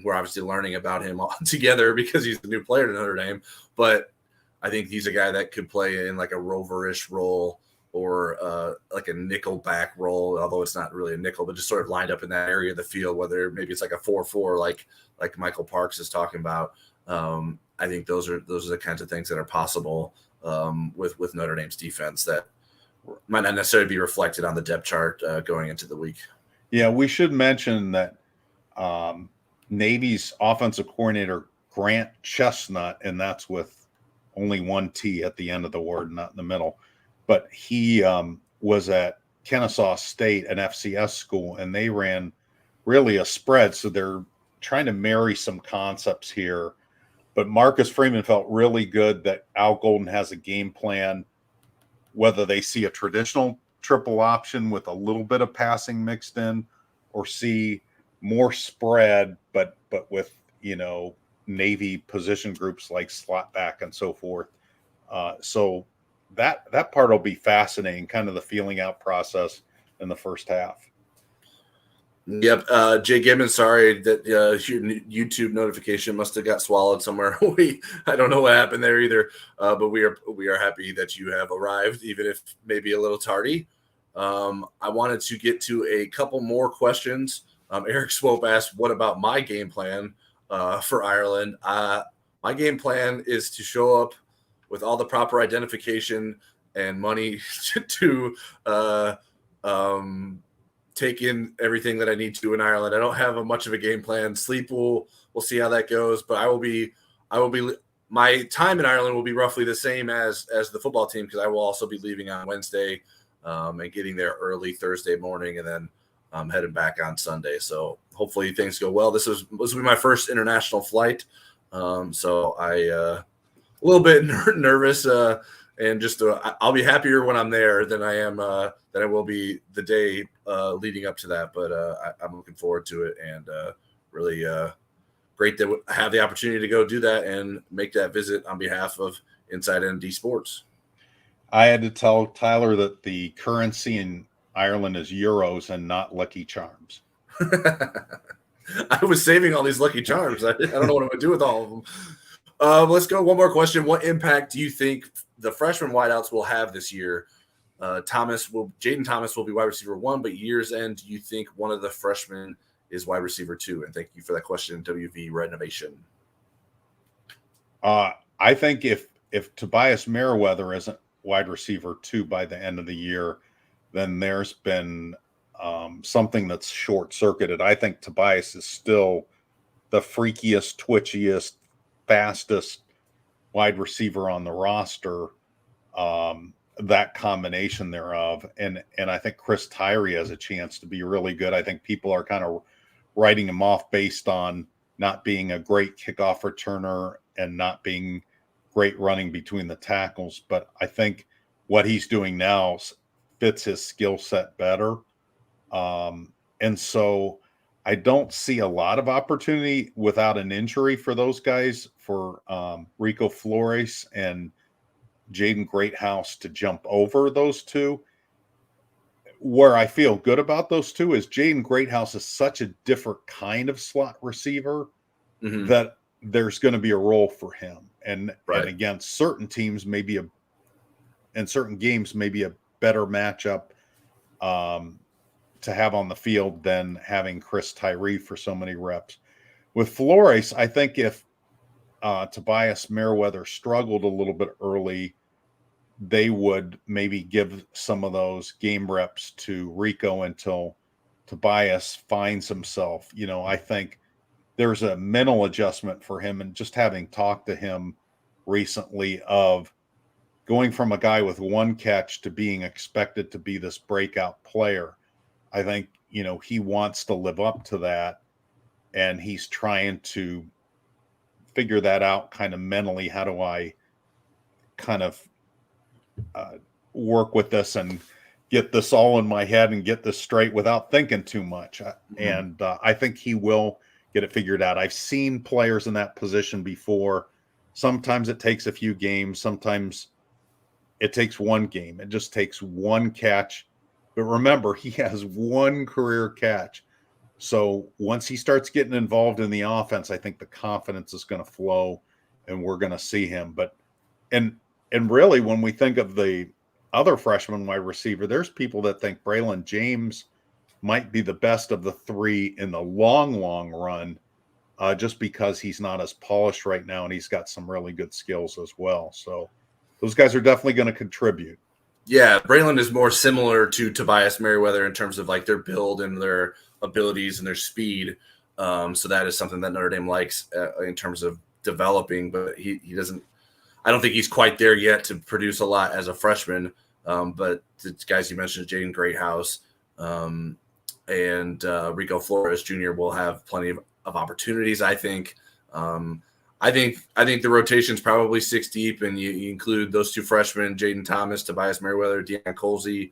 We're obviously learning about him all together because he's a new player to Notre Dame, but I think he's a guy that could play in like a roverish role or like a nickel back role, although it's not really a nickel, but just sort of lined up in that area of the field, whether maybe it's like a 4-4, like Michael Parks is talking about. I think those are the kinds of things that are possible with Notre Dame's defense that might not necessarily be reflected on the depth chart going into the week. Yeah, we should mention that Navy's offensive coordinator, Grant Chestnut, and that's with only one T at the end of the word, not in the middle, but he was at Kennesaw State, an FCS school, and they ran really a spread. So they're trying to marry some concepts here. But Marcus Freeman felt really good that Al Golden has a game plan, whether they see a traditional triple option with a little bit of passing mixed in or see more spread, but with, Navy position groups like slot back and so forth. So that part will be fascinating, kind of the feeling out process in the first half. Yep. Jay Gibbons, sorry that your YouTube notification must have got swallowed somewhere. I don't know what happened there either, but we are happy that you have arrived, even if maybe a little tardy. I wanted to get to a couple more questions. Eric Swope asked, what about my game plan for Ireland? My game plan is to show up with all the proper identification and money to take in everything that I need to in Ireland. I don't have much of a game plan. Sleep we'll see how that goes, but I will be my time in Ireland will be roughly the same as the football team, because I will also be leaving on Wednesday and getting there early Thursday morning, and then heading back on Sunday. So hopefully things go well. This will be my first international flight, so I a little bit nervous. And just I'll be happier when I'm there than I am than I will be the day leading up to that. But I'm looking forward to it, and really great that I have the opportunity to go do that and make that visit on behalf of Inside ND Sports. I had to tell Tyler that the currency in Ireland is euros and not Lucky Charms. I was saving all these Lucky Charms. I don't know what I'm going to do with all of them. Let's go. One more question. What impact do you think the freshman wideouts will have this year? Jaden Thomas will be wide receiver 1, but year's end, do you think one of the freshmen is wide receiver 2? And thank you for that question, WV Renovation. I think if Tobias Merriweather isn't wide receiver 2 by the end of the year, then there's been something that's short-circuited. I think Tobias is still the freakiest, twitchiest, fastest wide receiver on the roster, that combination thereof. And I think Chris Tyree has a chance to be really good. I think people are kind of writing him off based on not being a great kickoff returner and not being great running between the tackles. But I think what he's doing now fits his skill set better. And so I don't see a lot of opportunity without an injury for those guys, for Rico Flores and Jaden Greathouse to jump over those two. Where I feel good about those two is Jaden Greathouse is such a different kind of slot receiver that there's going to be a role for him. And against certain teams, maybe in certain games, maybe a better matchup to have on the field than having Chris Tyree for so many reps. With Flores, I think if Tobias Merriweather struggled a little bit early, they would maybe give some of those game reps to Rico until Tobias finds himself. I think there's a mental adjustment for him, and just having talked to him recently of going from a guy with one catch to being expected to be this breakout player. I think, he wants to live up to that, and he's trying to figure that out kind of mentally. How do I kind of work with this and get this all in my head and get this straight without thinking too much? And I think he will get it figured out. I've seen players in that position before. Sometimes it takes a few games. Sometimes it takes one game. It just takes one catch. But remember, he has one career catch. So once he starts getting involved in the offense, I think the confidence is going to flow and we're going to see him. But and really, when we think of the other freshman wide receiver, there's people that think Braylon James might be the best of the three in the long run, just because he's not as polished right now and he's got some really good skills as well. So those guys are definitely going to contribute. Yeah, Braylon is more similar to Tobias Merriweather in terms of like their build and their abilities and their speed. So that is something that Notre Dame likes in terms of developing, but he doesn't. I don't think he's quite there yet to produce a lot as a freshman. But the guys you mentioned, Jaden Greathouse and Rico Flores Jr. will have plenty of opportunities. I think. I think the rotation's probably 6 deep, and you include those two freshmen, Jaden Thomas, Tobias Merriweather, Deion Colsey,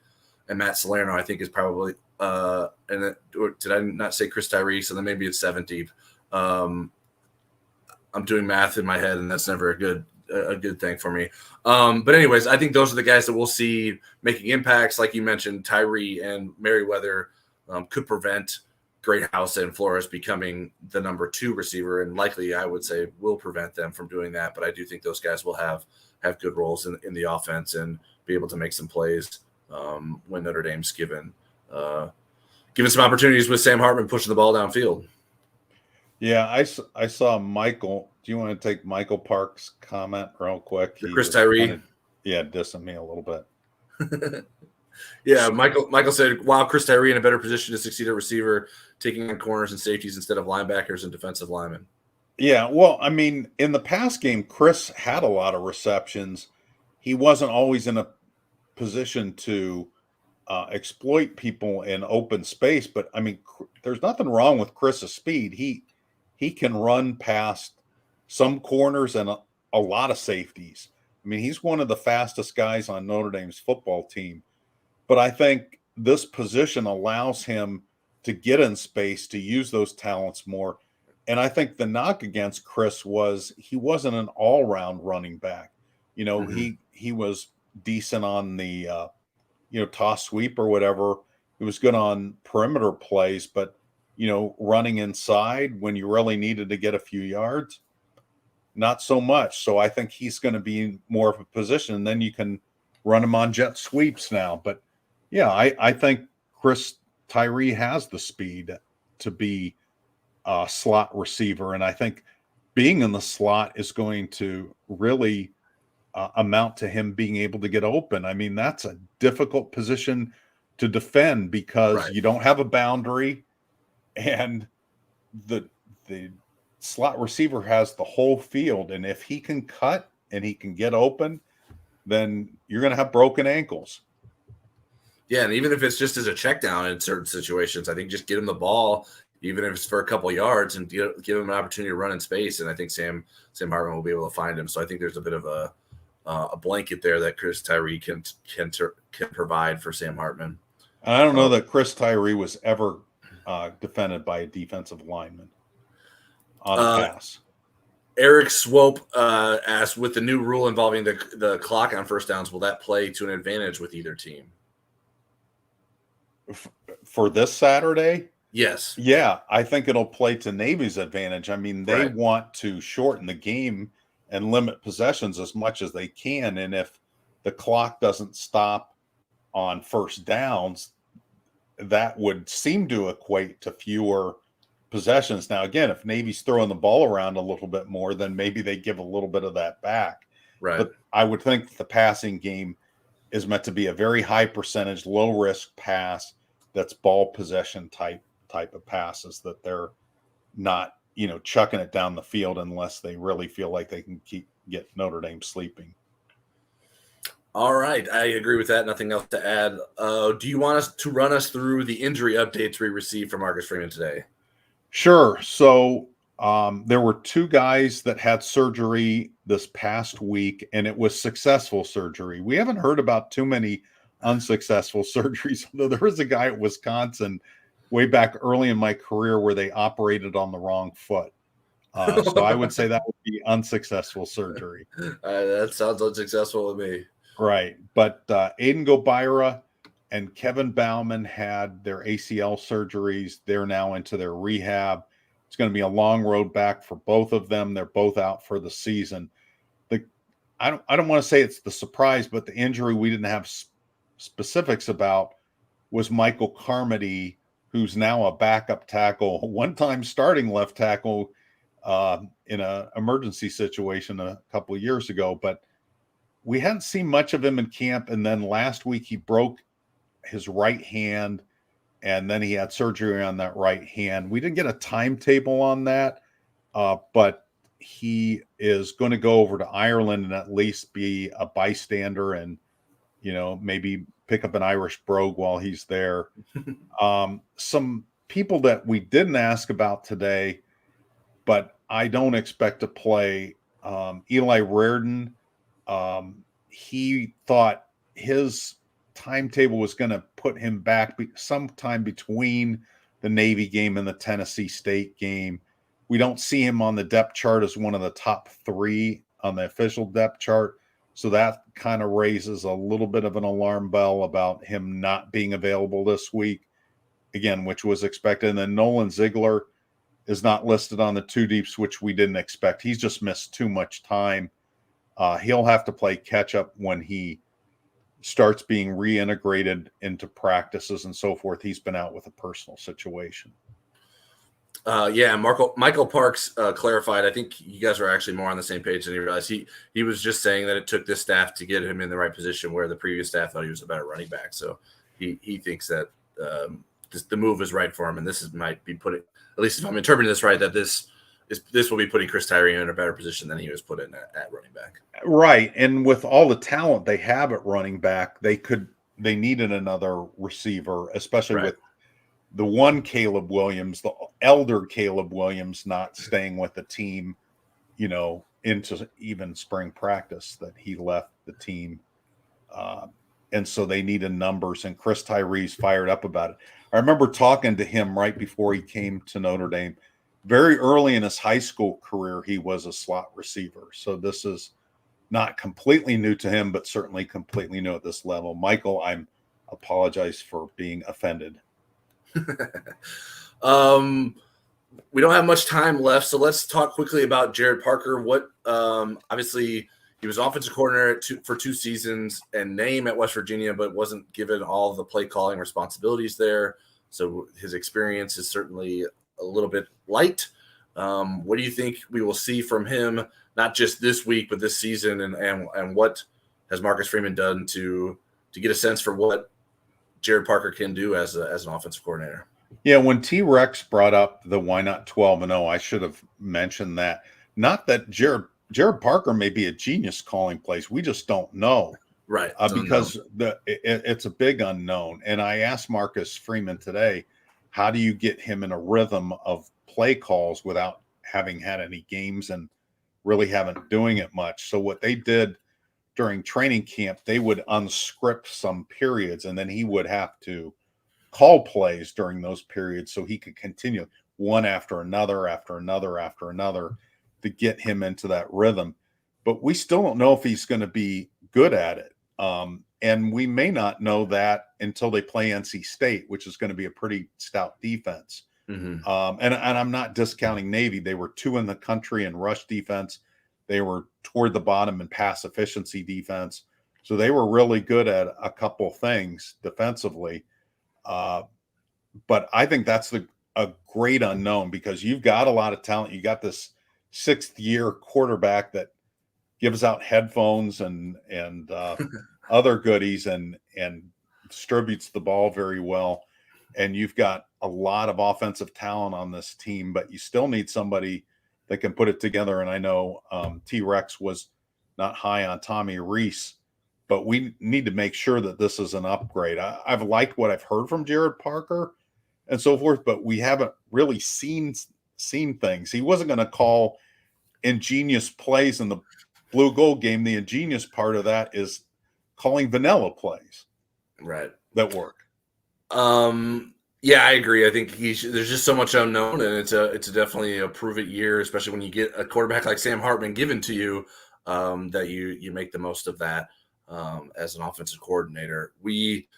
and Matt Salerno. I think is probably did I not say Chris Tyree? So then maybe it's 7 deep. I'm doing math in my head, and that's never a good thing for me. But anyways, I think those are the guys that we'll see making impacts. Like you mentioned, Tyree and Merriweather could prevent Greathouse and Flores becoming the number 2 receiver, and likely I would say will prevent them from doing that. But I do think those guys will have good roles in the offense and be able to make some plays when Notre Dame's given some opportunities with Sam Hartman pushing the ball downfield. Yeah, I saw Michael. Do you want to take Michael Park's comment real quick? Chris Tyree. Dissing me a little bit. Yeah, Michael said, wow, Chris Tyree in a better position to succeed at receiver, taking on corners and safeties instead of linebackers and defensive linemen. Yeah, well, I mean, in the past game, Chris had a lot of receptions. He wasn't always in a position to exploit people in open space, but I mean, there's nothing wrong with Chris's speed. He can run past some corners and a lot of safeties. I mean, he's one of the fastest guys on Notre Dame's football team. But I think this position allows him to get in space, to use those talents more. And I think the knock against Chris was he wasn't an all-round running back. He was decent on the toss sweep or whatever. He was good on perimeter plays, but running inside when you really needed to get a few yards, not so much. So I think he's going to be in more of a position, and then you can run him on jet sweeps now. But yeah, I think Chris Tyree has the speed to be a slot receiver, and I think being in the slot is going to really amount to him being able to get open. I mean, that's a difficult position to defend because you don't have a boundary, and the slot receiver has the whole field, and if he can cut and he can get open, then you're going to have broken ankles. Yeah, and even if it's just as a check down in certain situations, I think just get him the ball, even if it's for a couple yards, and give him an opportunity to run in space. And I think Sam Hartman will be able to find him. So I think there's a bit of a blanket there that Chris Tyree can provide for Sam Hartman. And I don't know that Chris Tyree was ever defended by a defensive lineman on a pass. Eric Swope asked, with the new rule involving the clock on first downs, will that play to an advantage with either team? For this Saturday? Yes. Yeah, I think it'll play to Navy's advantage. I mean, they want to shorten the game and limit possessions as much as they can. And if the clock doesn't stop on first downs, that would seem to equate to fewer possessions. Now, again, if Navy's throwing the ball around a little bit more, then maybe they give a little bit of that back. Right. But I would think the passing game is meant to be a very high percentage, low risk pass that's ball possession type of passes, that they're not, chucking it down the field unless they really feel like they can get Notre Dame sleeping. All right. I agree with that. Nothing else to add. Do you want us to run us through the injury updates we received from Marcus Freeman today? Sure. So there were 2 guys that had surgery this past week, and it was successful surgery. We haven't heard about too many unsuccessful surgeries, although there was a guy at Wisconsin way back early in my career where they operated on the wrong foot. So I would say that would be unsuccessful surgery. That sounds unsuccessful to me. Right. But Aiden Gobira and Kevin Bauman had their ACL surgeries. They're now into their rehab. It's going to be a long road back for both of them. They're both out for the season. I don't want to say it's the surprise, but the injury we didn't have specifics about was Michael Carmody, who's now a backup tackle, one-time starting left tackle in an emergency situation a couple of years ago. But we hadn't seen much of him in camp. And then last week he broke his right hand, and then he had surgery on that right hand. We didn't get a timetable on that, but he is going to go over to Ireland and at least be a bystander and, maybe pick up an Irish brogue while he's there. Some people that we didn't ask about today, but I don't expect to play, Eli Reardon. He thought his timetable was going to put him back sometime between the Navy game and the Tennessee State game. We don't see him on the depth chart as one of the top 3 on the official depth chart. So that kind of raises a little bit of an alarm bell about him not being available this week, again, which was expected. And then Nolan Ziegler is not listed on the 2 deeps, which we didn't expect. He's just missed too much time. He'll have to play catch up when he starts being reintegrated into practices and so forth. He's been out with a personal situation. Michael Parks clarified. I think you guys are actually more on the same page than you realize. He was just saying that it took this staff to get him in the right position where the previous staff thought he was a better running back. So he thinks that the move is right for him, and might be putting, at least if I'm interpreting this right, that this will be putting Chris Tyree in a better position than he was put in at running back. Right, and with all the talent they have at running back, they needed another receiver, especially with the one Caleb Williams, the elder Caleb Williams, not staying with the team, into even spring practice, that he left the team. And so they needed numbers, and Chris Tyree's fired up about it. I remember talking to him right before he came to Notre Dame. Very early in his high school career, he was a slot receiver. So this is not completely new to him, but certainly completely new at this level. Michael, I apologize for being offended. We don't have much time left, so let's talk quickly about Jared Parker. Obviously he was offensive coordinator for 2 seasons and name at West Virginia, but wasn't given all the play calling responsibilities there. So his experience is certainly a little bit light. What do you think we will see from him, not just this week, but this season? And what has Marcus Freeman done to get a sense for what Jared Parker can do as an offensive coordinator? Yeah, when T-Rex brought up the why not 12-0, I should have mentioned that. Not that Jared Parker may be a genius calling plays. We just don't know. Right. Because it's a big unknown. And I asked Marcus Freeman today, how do you get him in a rhythm of play calls without having had any games and really haven't doing it much? So what they did during training camp, they would unscript some periods, and then he would have to call plays during those periods so he could continue one after another, after another, after another to get him into that rhythm. But we still don't know if he's going to be good at it. And we may not know that until they play NC State, which is going to be a pretty stout defense. Mm-hmm. And I'm not discounting Navy. They were 2 in the country in rush defense. They were toward the bottom in pass efficiency defense. So they were really good at a couple things defensively. But I think that's a great unknown because you've got a lot of talent. You got this 6th-year quarterback that gives out headphones and other goodies and distributes the ball very well. And you've got a lot of offensive talent on this team, but you still need somebody that can put it together. And I know T-Rex was not high on Tommy Reese, but we need to make sure that this is an upgrade. I've liked what I've heard from Jared Parker and so forth, but we haven't really seen things. He wasn't going to call ingenious plays in the blue gold game. The ingenious part of that is calling vanilla plays, right, that work. Yeah, I agree. I think there's just so much unknown, and it's definitely a prove it year, especially when you get a quarterback like Sam Hartman given to you, that you make the most of that as an offensive coordinator. We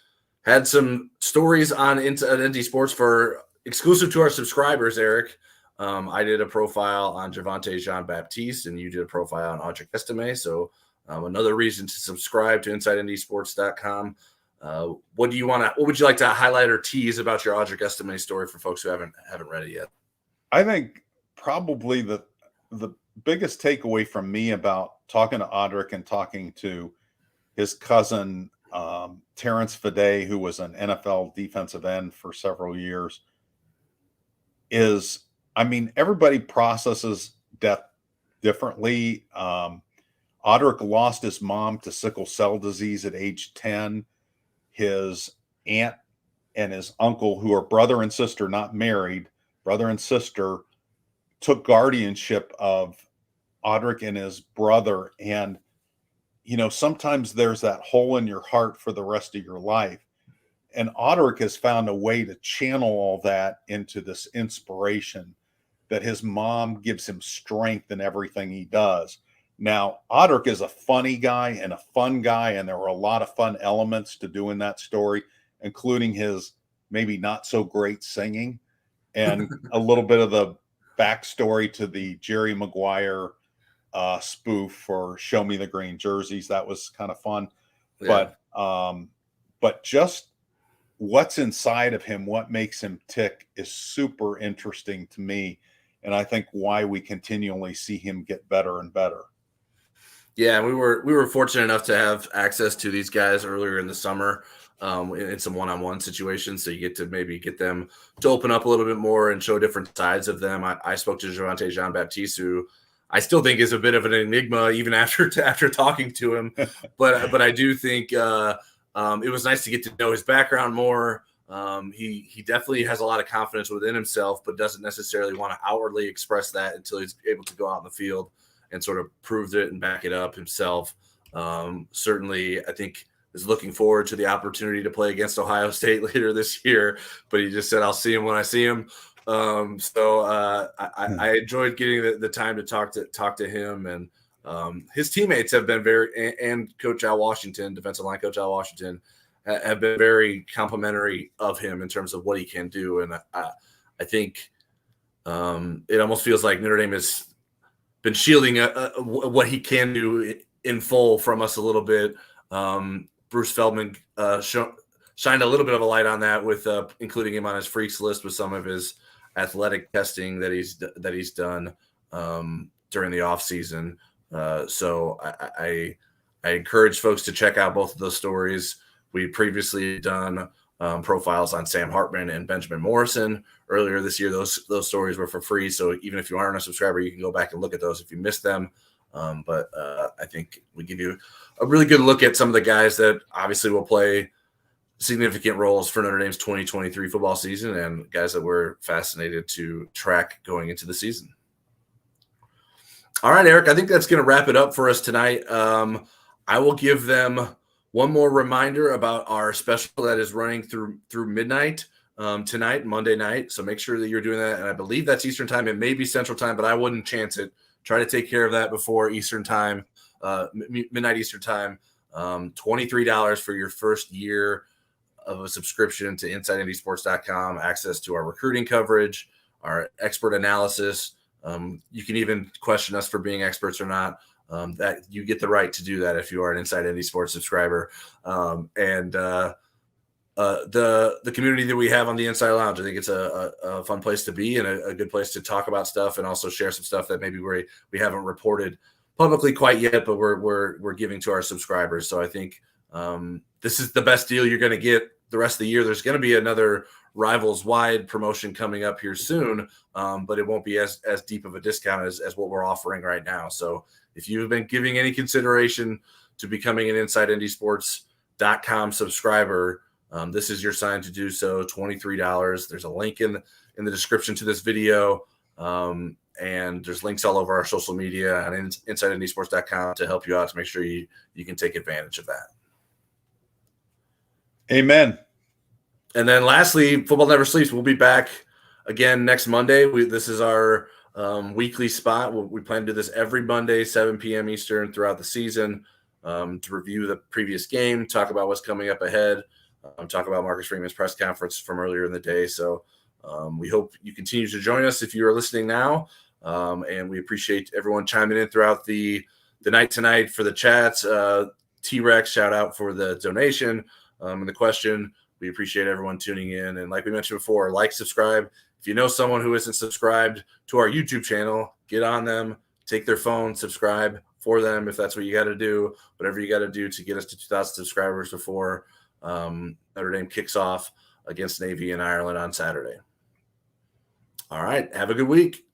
had some stories on ND Sports for exclusive to our subscribers, Eric. I did a profile on Javonte Jean-Baptiste, and you did a profile on Audric Estime. So another reason to subscribe to InsideNDSports.com. What would you like to highlight or tease about your Audric Estime story for folks who haven't read it yet? I think probably the biggest takeaway from me about talking to Audric and talking to his cousin, Terrence Fede, who was an NFL defensive end for several years, is, I mean, everybody processes death differently. Audric lost his mom to sickle cell disease at age 10. His aunt and his uncle, who are brother and sister, not married, brother and sister, took guardianship of Audric and his brother. And, you know, sometimes there's that hole in your heart for the rest of your life. And Audric has found a way to channel all that into this inspiration that his mom gives him strength in everything he does. Now, Audric is a funny guy and a fun guy, and there were a lot of fun elements to doing that story, including his maybe not so great singing and a little bit of the backstory to the Jerry Maguire spoof for Show Me the Green Jerseys. That was kind of fun. Yeah. But just what's inside of him, what makes him tick, is super interesting to me. And I think why we continually see him get better and better. Yeah, we were fortunate enough to have access to these guys earlier in the summer in some one-on-one situations. So you get to maybe get them to open up a little bit more and show different sides of them. I spoke to Javonte Jean-Baptiste, who I still think is a bit of an enigma even after talking to him. But I do think it was nice to get to know his background more. He definitely has a lot of confidence within himself, but doesn't necessarily want to outwardly express that until he's able to go out in the field and sort of prove it and back it up himself. Certainly, I think is looking forward to the opportunity to play against Ohio State later this year, but he just said, I'll see him when I see him. I enjoyed getting the time to talk to him, and his teammates have been and Coach Al Washington, defensive line coach Al Washington, have been very complimentary of him in terms of what he can do. And I think it almost feels like Notre Dame has been shielding what he can do in full from us a little bit. Bruce Feldman shined a little bit of a light on that with including him on his freaks list with some of his athletic testing that he's done during the off season. So I encourage folks to check out both of those stories. We previously done profiles on Sam Hartman and Benjamin Morrison earlier this year. Those stories were for free. So even if you aren't a subscriber, you can go back and look at those if you missed them. But I think we give you a really good look at some of the guys that obviously will play significant roles for Notre Dame's 2023 football season and guys that we're fascinated to track going into the season. All right, Eric, I think that's going to wrap it up for us tonight. I will give them One more reminder about our special that is running through midnight tonight, Monday night. So make sure that you're doing that. And I believe that's Eastern time. It may be Central time, but I wouldn't chance it. Try to take care of that before Eastern time, midnight Eastern time. $23 for your first year of a subscription to InsideIndySports.com, access to our recruiting coverage, our expert analysis. You can even question us for being experts or not. That you get the right to do that if you are an Inside Indy Sports subscriber. The community that we have on the Inside Lounge, I think it's a fun place to be and a good place to talk about stuff and also share some stuff that maybe we haven't reported publicly quite yet, but we're giving to our subscribers. So I think this is the best deal you're going to get the rest of the year. There's going to be another Rivals wide promotion coming up here soon, but it won't be as deep of a discount as what we're offering right now. So if you've been giving any consideration to becoming an InsideIndySports.com subscriber, this is your sign to do so. $23. There's a link in the description to this video, and there's links all over our social media and InsideIndySports.com to help you out to make sure you can take advantage of that. Amen. And then lastly, Football Never Sleeps. We'll be back again next Monday. This is our weekly spot. We plan to do this every Monday, 7 p.m. Eastern throughout the season, to review the previous game, talk about what's coming up ahead, talk about Marcus Freeman's press conference from earlier in the day. So we hope you continue to join us if you are listening now. And we appreciate everyone chiming in throughout the night tonight for the chats. T-Rex, shout out for the donation and the question. We appreciate everyone tuning in. And like we mentioned before, like, subscribe. If you know someone who isn't subscribed to our YouTube channel, get on them, take their phone, subscribe for them if that's what you got to do. Whatever you got to do to get us to 2,000 subscribers before Notre Dame kicks off against Navy in Ireland on Saturday. All right. Have a good week.